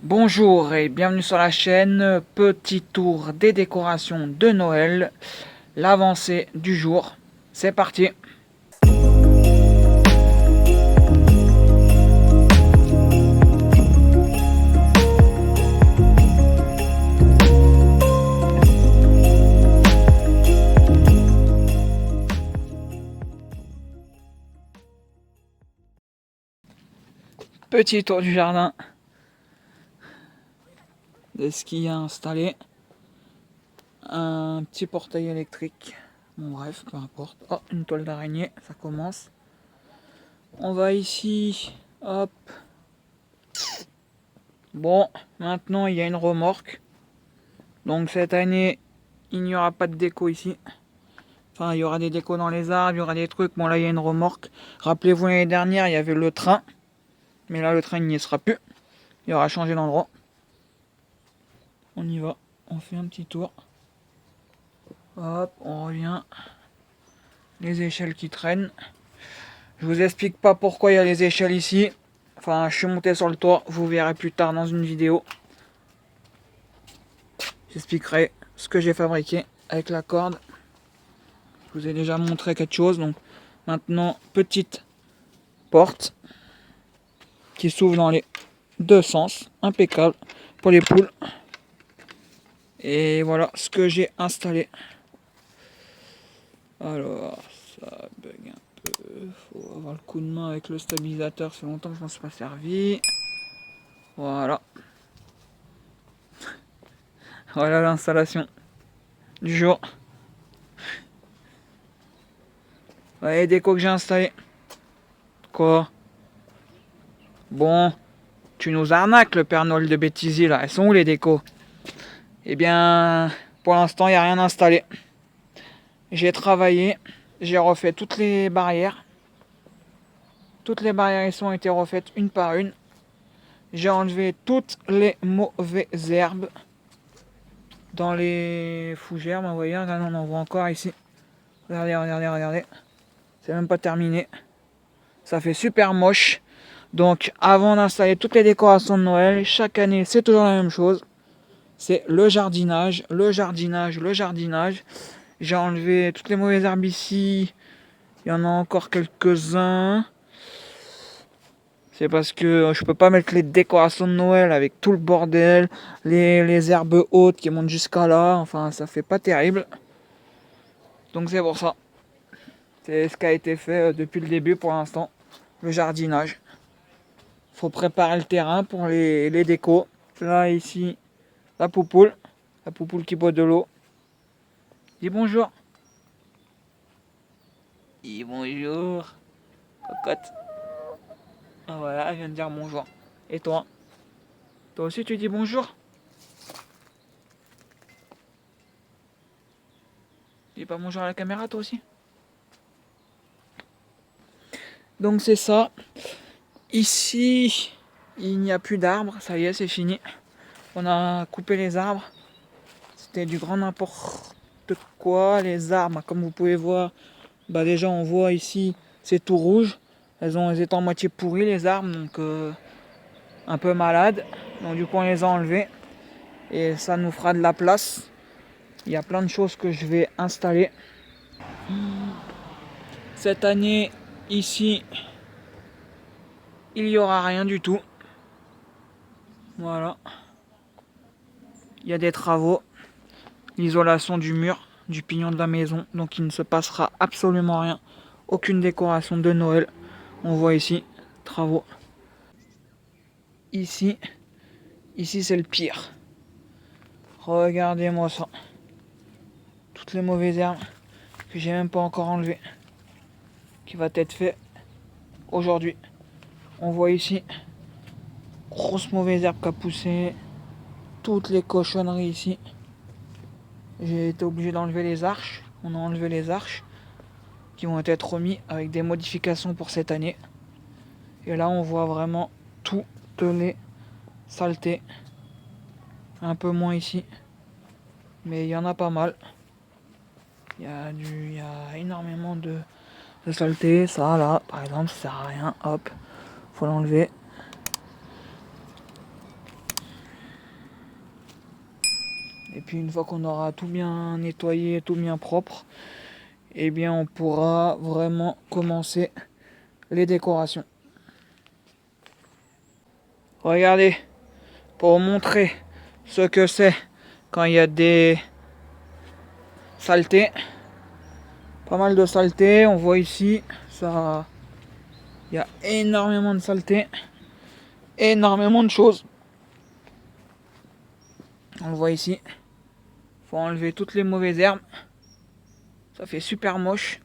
Bonjour et bienvenue sur la chaîne. Petit tour des décorations de Noël. L'avancée du jour. C'est parti. Petit tour du jardin. De ce qu'il y a installé. Un petit portail électrique. Bon bref, peu importe. Oh, une toile d'araignée, ça commence. On va ici. Hop. Bon, maintenant il y a une remorque. Donc cette année, il n'y aura pas de déco ici. Enfin, il y aura des décos dans les arbres, il y aura des trucs. Bon, là, il y a une remorque. Rappelez-vous, l'année dernière, il y avait le train. Mais là, le train, il n'y sera plus. Il aura changé d'endroit. On y va. On fait un petit tour. Hop, on revient. Les échelles qui traînent. Je vous explique pas pourquoi il y a les échelles ici. Enfin, je suis monté sur le toit. Vous verrez plus tard dans une vidéo. J'expliquerai ce que j'ai fabriqué avec la corde. Je vous ai déjà montré quelque chose. Donc, maintenant, petite porte qui s'ouvre dans les deux sens. Impeccable pour les poules. Et voilà ce que j'ai installé. Alors, ça bug un peu. Faut avoir le coup de main avec le stabilisateur. C'est longtemps que je m'en suis pas servi. Voilà. Voilà l'installation du jour. Ouais, les décos que j'ai installés. Quoi? Bon, tu nous arnaques le Père Noël de bêtisier là. Elles sont où les décos? Eh bien, pour l'instant, il n'y a rien installé. J'ai travaillé. J'ai refait toutes les barrières. Toutes les barrières ici ont été refaites une par une. J'ai enlevé toutes les mauvaises herbes dans les fougères. Vous voyez, regardez, on en voit encore ici. Regardez, regardez, regardez. C'est même pas terminé. Ça fait super moche. Donc, avant d'installer toutes les décorations de Noël, chaque année, c'est toujours la même chose. C'est le jardinage, le jardinage, le jardinage. J'ai enlevé toutes les mauvaises herbes ici. Il y en a encore quelques-uns. C'est parce que je peux pas mettre les décorations de Noël avec tout le bordel, les herbes hautes qui montent jusqu'à là. Enfin, ça fait pas terrible. Donc c'est pour ça. C'est ce qui a été fait depuis le début pour l'instant. Le jardinage. Faut préparer le terrain pour les décos. Là, ici, la poupoule. La poupoule qui boit de l'eau. Dis bonjour. Dis bonjour. Cocotte. Ah voilà, elle vient de dire bonjour. Et toi? Toi aussi tu dis bonjour? Tu dis pas bonjour à la caméra toi aussi? Donc c'est ça. Ici, il n'y a plus d'arbres. Ça y est, c'est fini. On a coupé les arbres. C'était du grand n'importe quoi. Les arbres, comme vous pouvez voir, bah déjà on voit ici, c'est tout rouge. Elles étaient en moitié pourries les arbres, donc un peu malades. Donc du coup on les a enlevés. Et ça nous fera de la place. Il y a plein de choses que je vais installer. Cette année, ici, il n'y aura rien du tout. Voilà. Il y a des travaux. L'isolation du mur, du pignon de la maison. Donc il ne se passera absolument rien. Aucune décoration de Noël. On voit ici, travaux. Ici, c'est le pire. Regardez-moi ça. Toutes les mauvaises herbes que j'ai même pas encore enlevées. Qui va être fait aujourd'hui. On voit ici, grosse mauvaise herbe qui a poussé. Toutes les cochonneries ici. J'ai été obligé d'enlever les arches. On a enlevé les arches qui vont être remis avec des modifications pour cette année. Et là, on voit vraiment toutes les saletés. Un peu moins ici, mais il y en a pas mal. Il y a énormément de saletés. Ça, là, par exemple, ça sert à rien. Hop, faut l'enlever. puis une fois qu'on aura tout bien nettoyé, tout bien propre, eh bien on pourra vraiment commencer les décorations. Regardez, pour montrer ce que c'est quand il y a des saletés, pas mal de saletés, on voit ici, ça, il y a énormément de saletés, énormément de choses. On le voit ici, faut enlever toutes les mauvaises herbes, ça fait super moche.